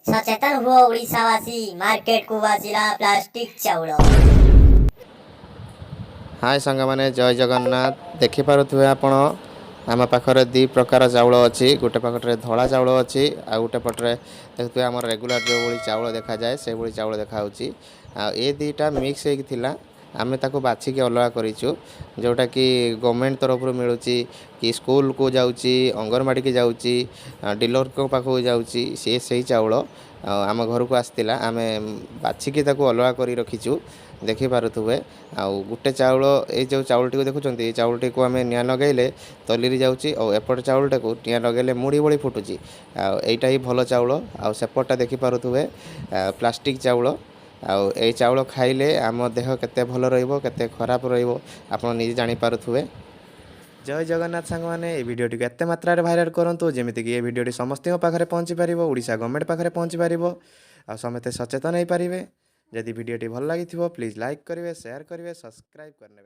सचेतन हुओ ओडिशावासी मार्केट को बाजिला प्लास्टिक चाउल। हाय सांग मैंने जय जगन्नाथ देखिपे आपण आम पाखरे दी प्रकार चाउल अच्छी गोटे पाखे धला चाउल अच्छी आ गोटे पटे देखते आम रेगुलर जो भाई चाउल देखा जाए से भाई चाउल देखा ए दीटा मिक्स होता आम ताको बाछिकी अलग करूँ जोटा कि गवर्नमेंट तरफ मिलूँ कि स्कूल को जाऊँगी अंगनवाड़ी की जाऊँगी डीलर को पाखक जाऊँगी सी से चाउल आम घर को आसला आम बाछिकी अलग कर रखीचु देखिपे आउ गोटे चाउल ये जो चाउल टी देखुं ये चाउल टी को आम निआ लगेले तली जाऊँगी और एपट चाउलटा को निआ लगेले मुड़ी भली फुटुची आईटा ही भल चाउल आउ सेपटा देखिपे प्लास्टिक चाउल आउ ए चाउल खाइले आम देह केते भल रहिबो केते खराब रहिबो आपण निजे जानि पारुथुवे। जय जगन्नाथ सांग मैंने ये भिडियोटी एत मात्रा भाइराल करूँ जमीक ये भिडियोटी समस्त पाखे पहुँची पार ओडिशा गवर्नमेंट पाखे पहुँची पार आ समस्ते सचेतन हो पारे। जदि भिडियोटी भल लगी प्लीज लाइक करेंगे शेयर करेंगे सब्सक्राइब करने।